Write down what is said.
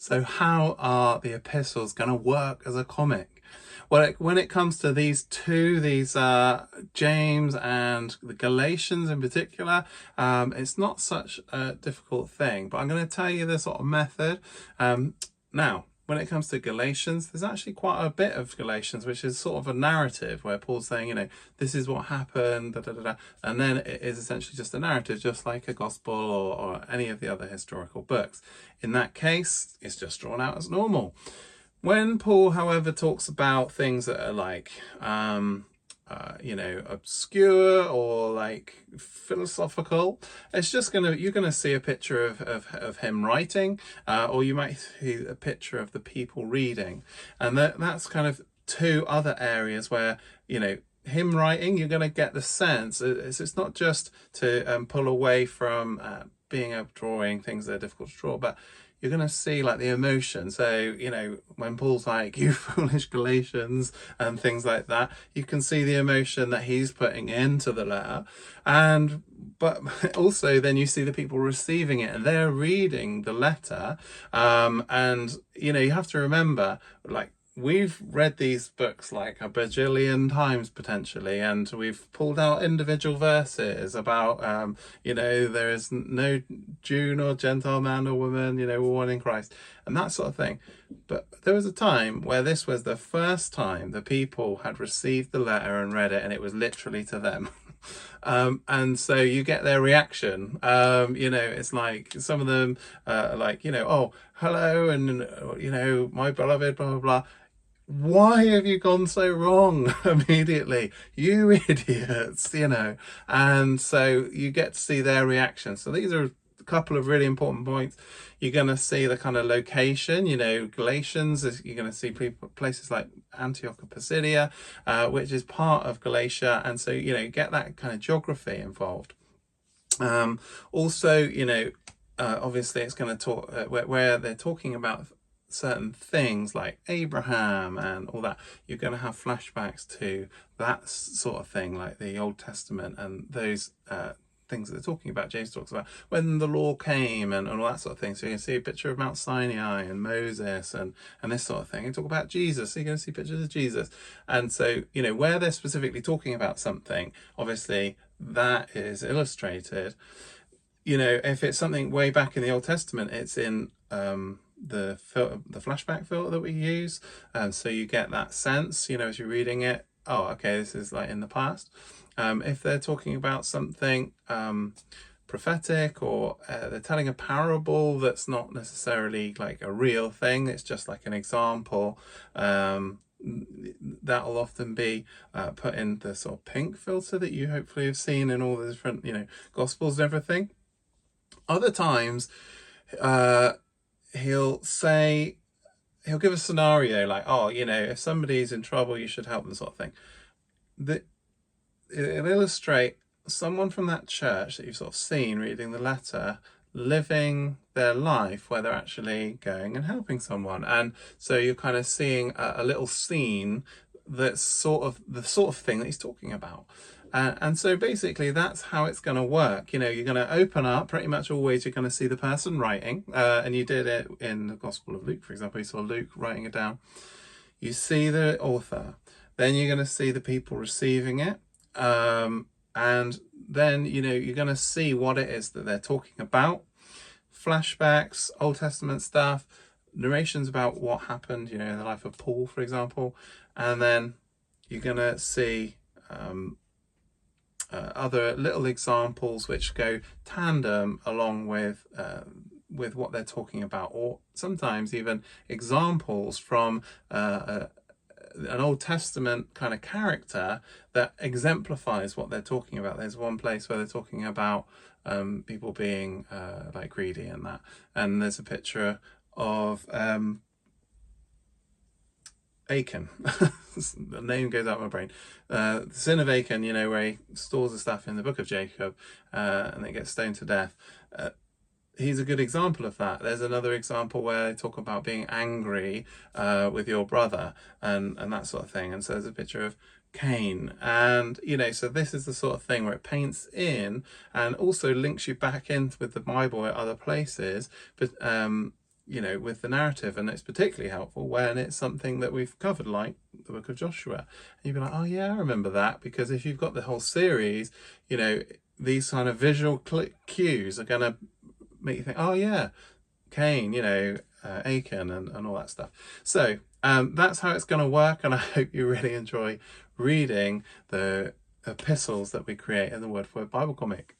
So how are the epistles going to work as a comic? Well, when it comes to these two, James and the Galatians in particular, it's not such a difficult thing. But I'm going to tell you the sort of method. Now, when it comes to Galatians, there's actually quite a bit of Galatians, which is sort of a narrative where Paul's saying, this is what happened, da, da, da, da. And then it is essentially just a narrative, just like a gospel or any of the other historical books. In that case, it's just drawn out as normal. When Paul, however, talks about things that are like, obscure or like philosophical, it's just you're gonna see a picture of him writing, or you might see a picture of the people reading, and that's kind of two other areas where him writing, you're going to get the sense it's not just to pull away from being able drawing things that are difficult to draw, but you're going to see like the emotion. So, when Paul's like, you foolish Galatians and things like that, you can see the emotion that he's putting into the letter. But also then you see the people receiving it and they're reading the letter. You have to remember, like, we've read these books like a bajillion times potentially, and we've pulled out individual verses about, there is no Jew nor Gentile, man or woman, we're one in Christ, and that sort of thing. But there was a time where this was the first time the people had received the letter and read it, and it was literally to them. And so you get their reaction. It's like some of them oh, hello, and my beloved, blah blah blah. Why have you gone so wrong immediately, you idiots? And so you get to see their reaction. So these are a couple of really important points. You're going to see the kind of location, Galatians, you're going to see places like Antioch of Pisidia, which is part of Galatia, and so get that kind of geography involved. Also, obviously it's going to talk where they're talking about certain things like Abraham and all that. You're going to have flashbacks to that sort of thing, like the Old Testament and those things that they're talking about. James talks about when the law came and all that sort of thing. So you can see a picture of Mount Sinai and Moses and this sort of thing. And talk about Jesus, so you're going to see pictures of Jesus. And so where they're specifically talking about something, obviously that is illustrated. If it's something way back in the Old Testament, it's in the flashback filter that we use, so you get that sense as you're reading it, oh, okay, this is like in the past. If they're talking about something prophetic, or they're telling a parable that's not necessarily like a real thing, it's just like an example, that'll often be put in the sort of pink filter that you hopefully have seen in all the different gospels and everything. Other times he'll give a scenario like, oh, if somebody's in trouble, you should help them, sort of thing. It'll illustrate someone from that church that you've sort of seen reading the letter, living their life where they're actually going and helping someone. And so you're kind of seeing a little scene that's sort of the sort of thing that he's talking about. And so basically that's how it's going to work. You're going to open up, pretty much always you're going to see the person writing, and you did it in the Gospel of Luke, for example. You saw Luke writing it down. You see the author, then you're going to see the people receiving it, and then you're going to see what it is that they're talking about. Flashbacks, Old Testament stuff, narrations about what happened in the life of Paul, for example, and then you're going to see other little examples which go tandem along with what they're talking about, or sometimes even examples from an Old Testament kind of character that exemplifies what they're talking about. There's one place where they're talking about people being like greedy and that, and there's a picture of Achan. The name goes out of my brain. The sin of Achan, where he stores the stuff in the book of Jacob, and they get stoned to death. He's a good example of that. There's another example where they talk about being angry with your brother and that sort of thing. And so there's a picture of Cain, and so this is the sort of thing where it paints in and also links you back in with the Bible at other places, but you know, with the narrative. And it's particularly helpful when it's something that we've covered, like the book of Joshua. And you'd be like, oh yeah, I remember that. Because if you've got the whole series, you know, these kind of visual cues are going to make you think, oh yeah, Cain, you know, Achan and all that stuff. So that's how it's going to work, and I hope you really enjoy reading the epistles that we create in the Word for Word Bible comic.